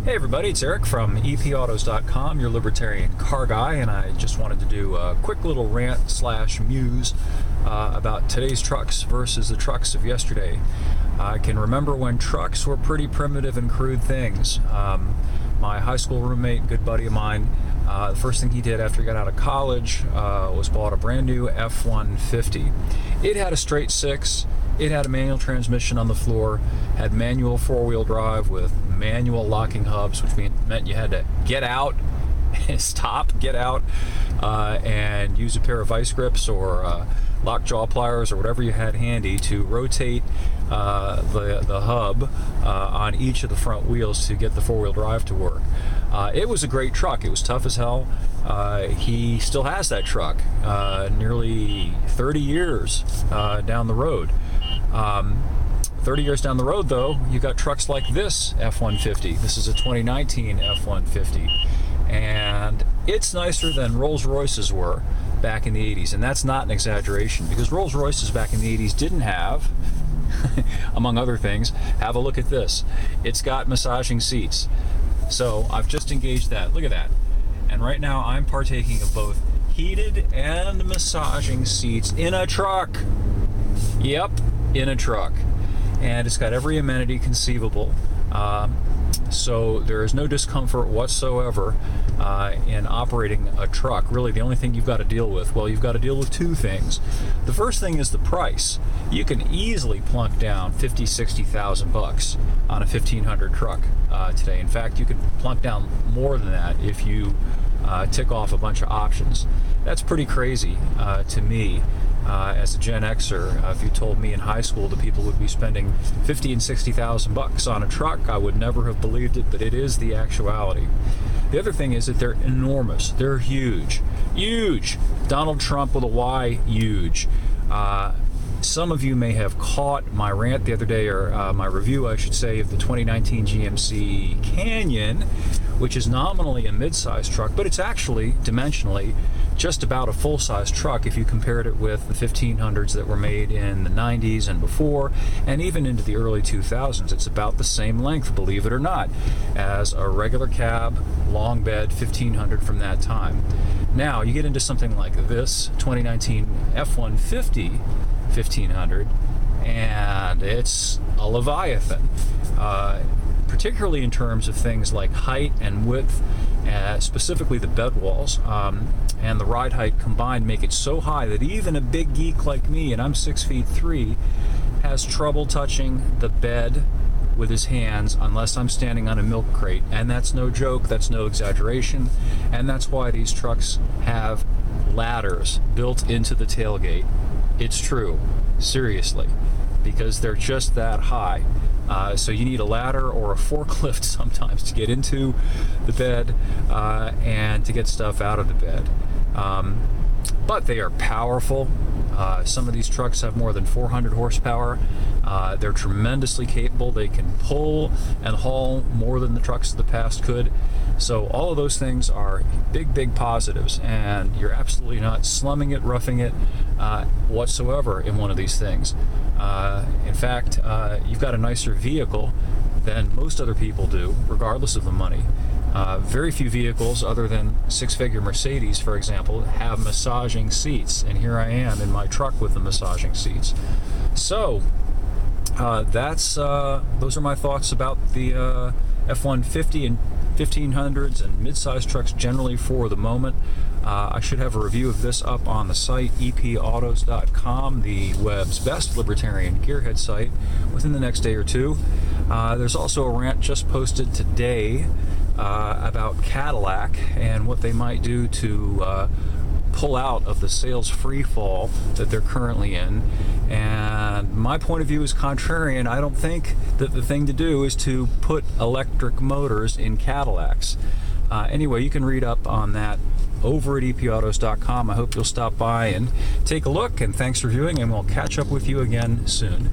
Hey everybody, it's Eric from epautos.com, your libertarian car guy, and I just wanted to do a quick little rant slash muse about today's trucks versus the trucks of yesterday. I can remember when trucks were pretty primitive and crude things. My high school roommate, good buddy of mine, the first thing he did after he got out of college was bought a brand new F-150. It had a straight six. It had a manual transmission on the floor, had manual four-wheel drive with manual locking hubs, which meant you had to get out, stop, get out, and use a pair of vice grips or lockjaw pliers or whatever you had handy to rotate the hub on each of the front wheels to get the four-wheel drive to work. It was a great truck. It was tough as hell. He still has that truck, nearly 30 years down the road. 30 years down the road, though, you got trucks like this F-150. This is a 2019 F-150, and it's nicer than Rolls-Royces were back in the 80s, and that's not an exaggeration, because Rolls-Royces back in the 80s didn't have, among other things, have a look at this. It's got massaging seats. So I've just engaged that. Look at that. And right now I'm partaking of both heated and massaging seats in a truck. Yep, in a truck. And it's got every amenity conceivable. So there is no discomfort whatsoever in operating a truck. Really, the only thing you've got to deal with, well, you've got to deal with two things. The first thing is the price. You can easily plunk down $50,000-$60,000 on a 1500 truck today. In fact, you can plunk down more than that if you tick off a bunch of options. That's pretty crazy to me. As a Gen Xer, if you told me in high school that people would be spending $50,000 and $60,000 on a truck, I would never have believed it, but it is the actuality. The other thing is that they're enormous. They're huge. Huge! Donald Trump with a Y, huge. Some of you may have caught my rant the other day, or my review, I should say, of the 2019 GMC Canyon, which is nominally a mid-size truck, but it's actually, dimensionally, just about a full-size truck if you compared it with the 1500s that were made in the 90s and before, and even into the early 2000s. It's about the same length, believe it or not, as a regular cab, long bed 1500 from that time. Now, you get into something like this 2019 F-150 1500, and it's a Leviathan, particularly in terms of things like height and width, specifically the bed walls, and the ride height combined make it so high that even a big geek like me, and I'm 6'3", has trouble touching the bed with his hands unless I'm standing on a milk crate. And that's no joke, that's no exaggeration, and that's why these trucks have ladders built into the tailgate. It's true, seriously, because they're just that high. So you need a ladder or a forklift sometimes to get into the bed and to get stuff out of the bed. But they are powerful. Some of these trucks have more than 400 horsepower. They're tremendously capable. They can pull and haul more than the trucks of the past could. So all of those things are big, big positives, and you're absolutely not slumming it, roughing it whatsoever in one of these things. In fact, you've got a nicer vehicle than most other people do, regardless of the money. Very few vehicles, other than six-figure Mercedes, for example, have massaging seats, and here I am in my truck with the massaging seats. So those are my thoughts about the F-150 and 1500s and mid-size trucks generally for the moment. I should have a review of this up on the site, epautos.com, the web's best libertarian gearhead site, within the next day or two. There's also a rant just posted today about Cadillac and what they might do to pull out of the sales free fall that they're currently in. And my point of view is contrarian. I don't think that the thing to do is to put electric motors in Cadillacs. Anyway, you can read up on that over at epautos.com. I hope you'll stop by and take a look, and thanks for viewing, and we'll catch up with you again soon.